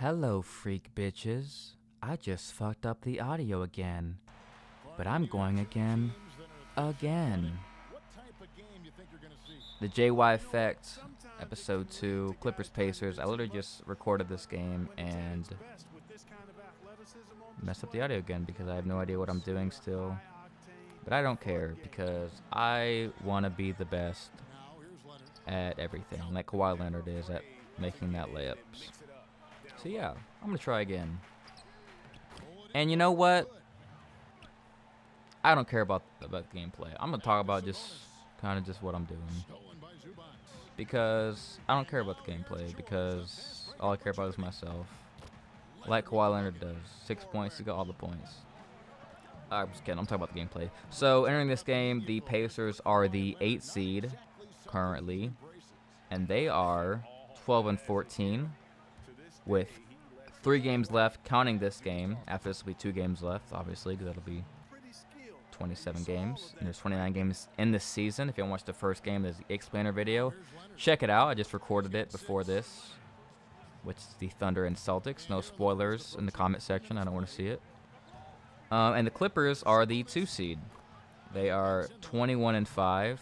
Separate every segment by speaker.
Speaker 1: Hello, freak bitches. I just fucked up the audio again. But I'm going again. The JY Effect, Episode 2, Clippers Pacers. I literally just recorded this game and messed up the audio again because I have no idea what I'm doing still. But I don't care because I want to be the best at everything, like Kawhi Leonard is at making that layups. So yeah, I'm going to try again. And you know what? I don't care about the gameplay. I'm going to talk about just kind of just what I'm doing. Because I don't care about the gameplay because all I care about is myself. Like Kawhi Leonard does. 6 points, he got all the points. I'm just kidding, I'm talking about the gameplay. So entering this game, the Pacers are the 8th seed currently. And they are 12-14 with 3 games left, counting this game. After this will be 2 games left, obviously, because that'll be 27 games. And there's 29 games in this season. If you want to watch the first game, there's the explainer video. Check it out. I just recorded it before this, which is the Thunder and Celtics. No spoilers in the comment section. I don't want to see it. And the Clippers are the 2 seed. They are 21-5.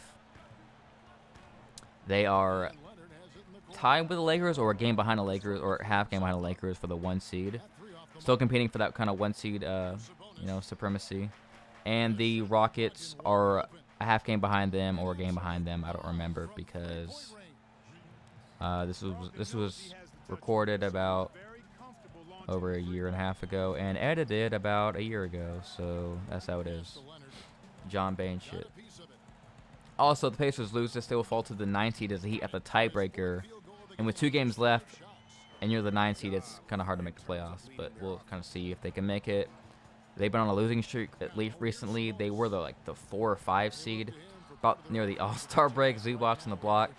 Speaker 1: They are tied with the Lakers, or a game behind the Lakers, or half game behind the Lakers for the 1 seed. Still competing for that kind of 1 seed, supremacy. And the Rockets are a half game behind them, or a game behind them. I don't remember because this was recorded about over a year and a half ago and edited about a year ago. So that's how it is. John Bain shit. Also, the Pacers lose this. They will fall to the 9th seed as the Heat at the tiebreaker. And with 2 games left, and you're the 9th seed, it's kind of hard to make the playoffs. But we'll kind of see if they can make it. They've been on a losing streak at least recently. They were the 4 or 5 seed, about near the All-Star break. Zubac on the block.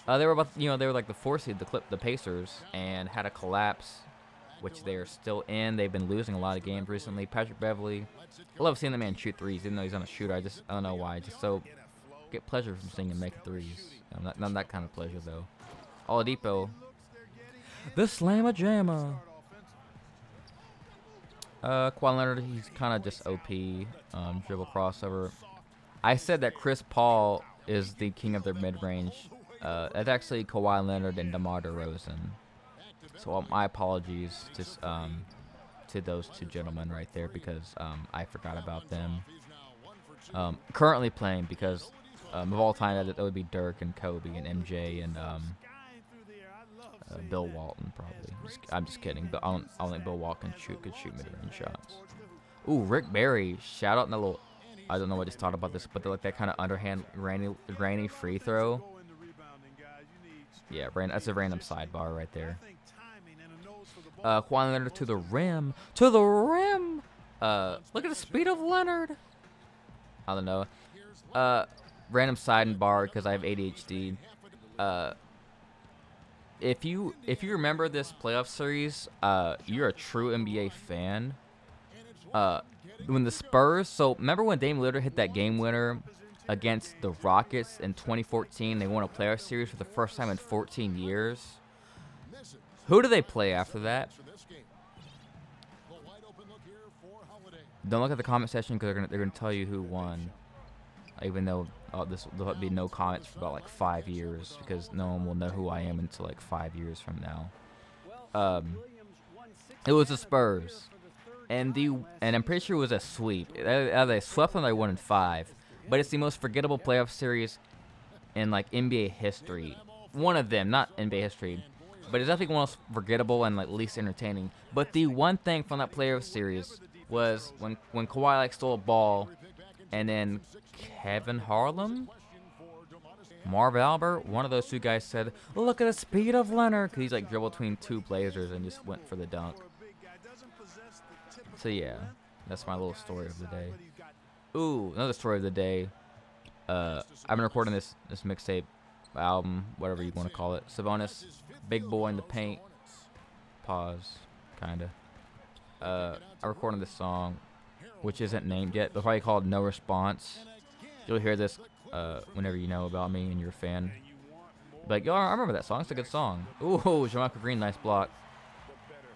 Speaker 1: They were like the 4 seed, the Pacers, and had a collapse, which they are still in. They've been losing a lot of games recently. Patrick Beverley, I love seeing the man shoot threes, even though he's not a shooter. I don't know why. Just so get pleasure from seeing him make threes. Not that kind of pleasure though. Oladipo, the slammer jammer. Kawhi Leonard, he's kind of just OP, dribble crossover. I said that Chris Paul is the king of their mid-range. That's actually Kawhi Leonard and DeMar DeRozan. So my apologies to those 2 gentlemen right there because I forgot about them. Currently playing because of all time that would be Dirk and Kobe and MJ and Bill Walton probably. I'm just kidding, but I don't think Bill Walton could shoot mid-range shots. Ooh, Rick Barry, shout out in the little. I don't know what I just thought about this, but like that kind of underhand grainy free throw. Yeah, that's a random sidebar right there. Kawhi Leonard to the rim. To the rim! Look at the speed of Leonard. I don't know. Random sidebar because I have ADHD. If you remember this playoff series, you're a true NBA fan. When the Spurs, so remember when Dame Lillard hit that game winner against the Rockets in 2014? They won a playoff series for the first time in 14 years. Who do they play after that? Don't look at the comment section because they're gonna tell you who won. Even though there'll be no comments for about like 5 years because no one will know who I am until like 5 years from now. It was the Spurs, and I'm pretty sure it was a sweep. They swept them. They won in 5, but it's the most forgettable playoff series in like NBA history. One of them, not NBA history, but it's definitely one of the most forgettable and like least entertaining. But the one thing from that playoff series was when Kawhi stole a ball, and then Kevin Harlan, Marv Albert, one of those 2 guys said, "Look at the speed of Leonard," because he's dribbled between 2 Blazers and just went for the dunk. So yeah, that's my little story of the day. Ooh, another story of the day. I've been recording this mixtape, album, whatever you want to call it. Sabonis, big boy in the paint. Pause, kinda. I'm recording this song, which isn't named yet. They'll probably call it No Response. You'll hear this whenever you know about me and you're a fan. Like, yo, I remember that song. It's a good song. Ooh, Jamal Green, nice block.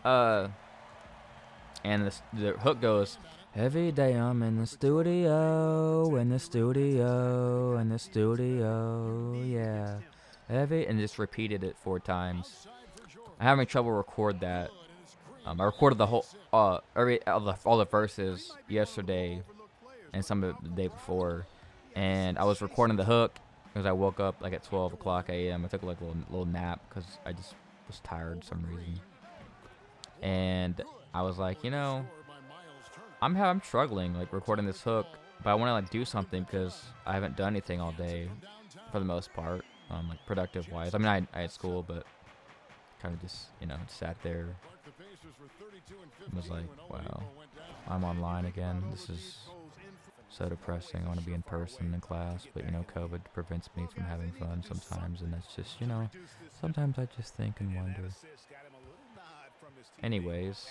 Speaker 1: And the hook goes, every day I'm in the studio, in the studio, in the studio, yeah. And just repeated it 4 times. I'm having trouble record that. I recorded the whole, all the verses yesterday and some of the day before. And I was recording the hook because I woke up like at 12 o'clock a.m. I took like a little nap because I just was tired for some reason. And I was like, you know, I'm struggling like recording this hook, but I want to like do something because I haven't done anything all day for the most part, like productive wise. I mean, I had school, but kind of just, you know, sat there and was like, wow, I'm online again. This is so depressing. I want to be in person in class, but you know, COVID prevents me from having fun sometimes, and that's just, you know, sometimes I just think and wonder. Anyways,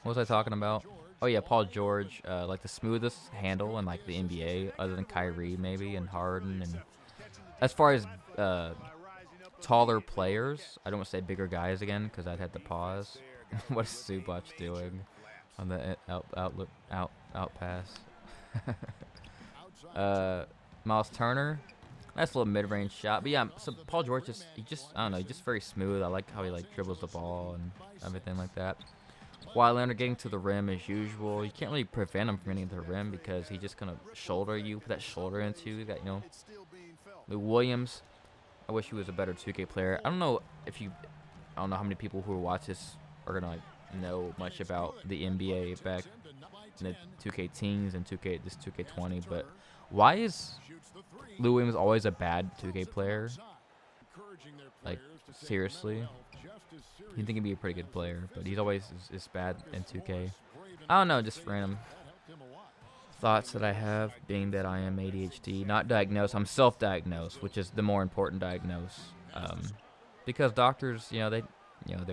Speaker 1: what was I talking about? Oh yeah, Paul George, like the smoothest handle in like the NBA, other than Kyrie maybe and Harden. And as far as taller players, I don't want to say bigger guys again because I'd have to pause. What is Zubac doing on the out pass? Miles Turner, nice little mid-range shot. But yeah, so Paul George I don't know, he's just very smooth. I like how he like dribbles the ball and everything like that. While Leonard getting to the rim as usual, you can't really prevent him from getting to the rim because he just gonna shoulder you, put that shoulder into you. Got, you know, Lou Williams. I wish he was a better 2K player. I don't know how many people who watch this are gonna like know much about the NBA back in the 2K teens and 2K20, but why is Lou Williams always a bad 2K player? Like, seriously? You'd think he'd be a pretty good player, but he's always is bad in 2K. I don't know, just random thoughts that I have, being that I am ADHD. Not diagnosed, I'm self-diagnosed, which is the more important diagnose. Because doctors, they're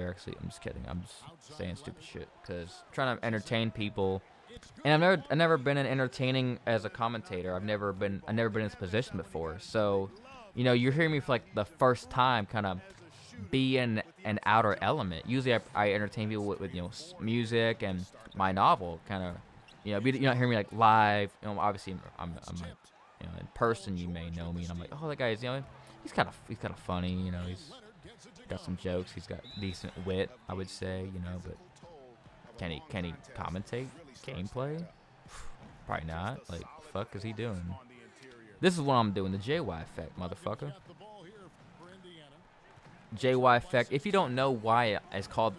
Speaker 1: actually, I'm just kidding. I'm just saying stupid shit because trying to entertain people. And I've never been entertaining as a commentator. I've never been in this position before. So, you're hearing me for like the first time kind of be in an outer element. Usually I entertain people with music and my novel kind of, you're not hearing me like live. Obviously I'm like, in person you may know me and I'm like, oh, that guy's, he's kind of funny, he's got some jokes, he's got decent wit, I would say, but can he commentate gameplay? Probably not. Like, fuck is he doing? This is what I'm doing, the JY effect, motherfucker. JY effect. If you don't know why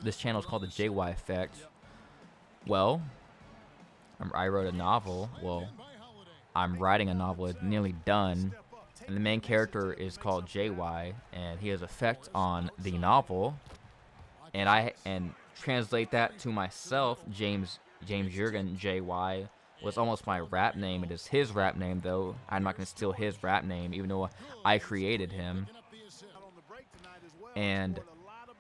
Speaker 1: this channel is called the JY effect, well, I wrote a novel. Well, I'm writing a novel. It's nearly done. And the main character is called JY, and he has effect on the novel. And translate that to myself, James Jurgen JY was almost my rap name. It is his rap name, though. I'm not going to steal his rap name, even though I created him. And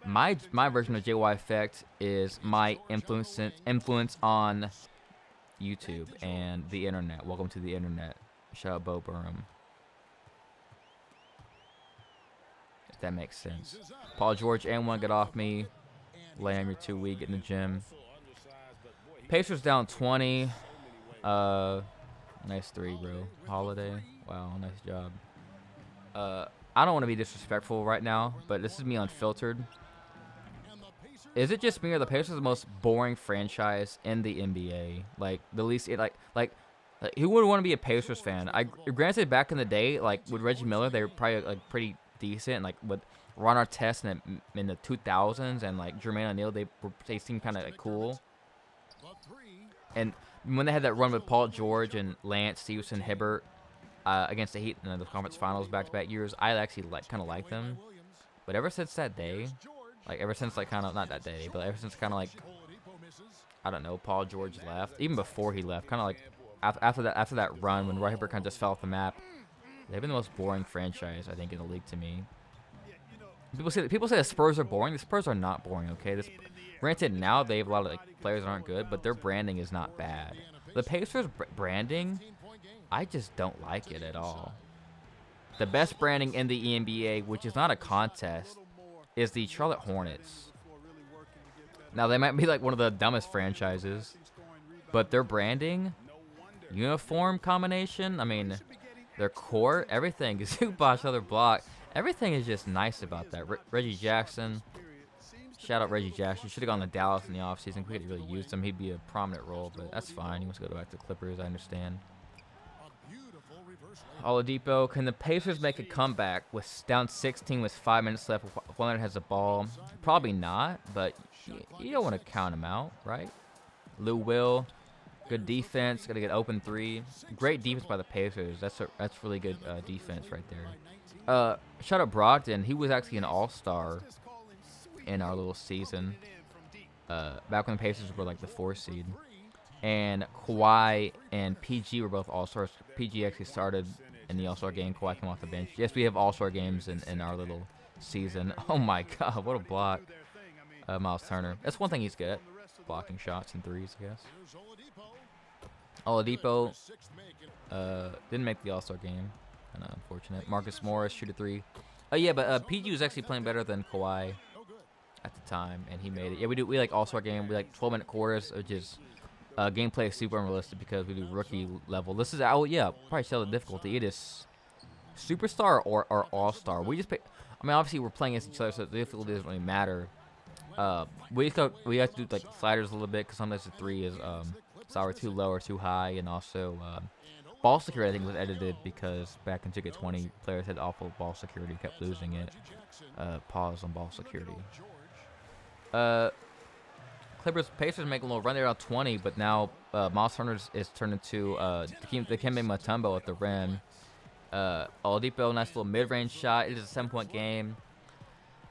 Speaker 1: my version of JY effect is my influence on YouTube and the internet. Welcome to the internet. Shout out Bo Burnham. If that makes sense. Paul George and one get off me. Lamb, you're too weak. Get in the gym. Pacers down 20. Nice 3, bro. Holiday. Wow, nice job. I don't want to be disrespectful right now, but this is me unfiltered. Is it just me or the Pacers are the most boring franchise in the NBA? Like, the least, like who would want to be a Pacers fan? Granted, back in the day, like, with Reggie Miller, they were probably, like, pretty decent. Like, with Ron Artest in the 2000s and, like, Jermaine O'Neal, they seemed kind of, like, cool. And when they had that run with Paul George and Lance Stevenson, Hibbert, against the Heat in the conference finals back-to-back years, I actually kind of like them. But ever since that day, not that day, but ever since kind of like, I don't know, Paul George left, even before he left, kind of like after that run when Roy Hibbert kind of just fell off the map, they've been the most boring franchise, I think, in the league to me. People say the Spurs are boring. The Spurs are not boring, okay? Granted, now they have a lot of players that aren't good, but their branding is not bad. The Pacers branding, I just don't like it at all. The best branding in the NBA, which is not a contest, is the Charlotte Hornets. Now, they might be like one of the dumbest franchises, but their branding, uniform combination, I mean, their court, everything, Zubac, other block, everything is just nice about that. Reggie Jackson, shout out Reggie Jackson. Should have gone to Dallas in the offseason. We could really use him. He'd be a prominent role, but that's fine. He wants to go back to Clippers, I understand. Oladipo, can the Pacers make a comeback with down 16 with 5 minutes left? Leonard has the ball. Probably not, but you don't want to count him out, right? Lou Will, good defense. Got to get open three. Great defense by the Pacers. That's really good defense right there. Shout out Brogdon. He was actually an all-star in our little season. Back when the Pacers were like the 4th seed. And Kawhi and PG were both all-stars. PG actually started in the all-star game. Kawhi came off the bench. Yes, we have all-star games in our little season. Oh, my God. What a block. Miles Turner. That's one thing he's good at. Blocking shots and threes, I guess. Oladipo didn't make the all-star game. Kind of unfortunate. Marcus Morris, shoot a 3. Oh, yeah, but PG was actually playing better than Kawhi at the time, and he made it. Yeah, we like all-star game. We like 12-minute quarters, which is... gameplay is super unrealistic because we do rookie level. This is probably tell the difficulty. It is superstar or all-star. We just pick. I mean, obviously we're playing against each other, so the difficulty doesn't really matter. We have to do like sliders a little bit because sometimes the 3 is either too low or too high, and also ball security I think was edited because back in 2K20 players had awful ball security, kept losing it. Pause on ball security. Clippers Pacers make a little run there around 20, but now Miles Turner is turned into Dikembe Mutombo at the rim. Oladipo, nice little mid-range shot. It is a 7-point game.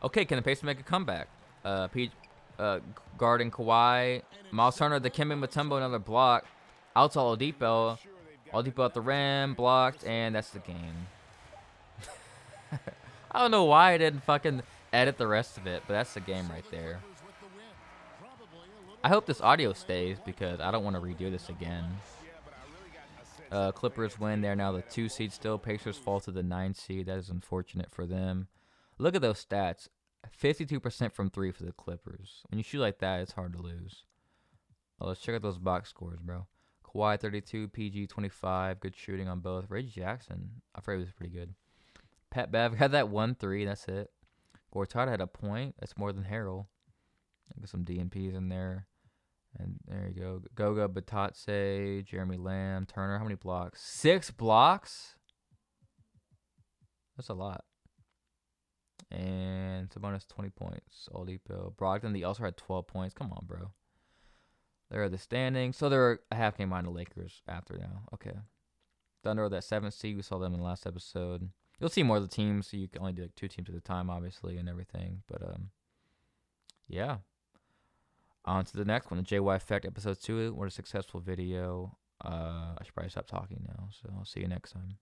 Speaker 1: Okay, can the Pacers make a comeback? Guarding Kawhi, Miles Turner, Dikembe Mutombo, another block. Out to Oladipo. Oladipo at the rim, blocked, and that's the game. I don't know why I didn't fucking edit the rest of it, but that's the game right there. I hope this audio stays because I don't want to redo this again. Clippers win. They're now the 2 seed still. Pacers fall to the 9 seed. That is unfortunate for them. Look at those stats. 52% from 3 for the Clippers. When you shoot like that, it's hard to lose. Oh, let's check out those box scores, bro. Kawhi 32, PG 25. Good shooting on both. Reggie Jackson, I afraid he was pretty good. Pat Bev had that 1-3. That's it. Gortat had a point. That's more than Harrell. Got some DNPs in there. And there you go. Goga, Batatse, Jeremy Lamb, Turner. How many blocks? 6 blocks? That's a lot. And Sabonis 20 points. Oladipo. Brogdon, the also had 12 points. Come on, bro. There are the standings. So they're a half game behind the Lakers after now. Okay. Thunder, that 7th seed. We saw them in the last episode. You'll see more of the teams, so you can only do like 2 teams at a time, obviously, and everything. But, yeah. On to the next one, the JY Effect episode 2. What a successful video. I should probably stop talking now, so I'll see you next time.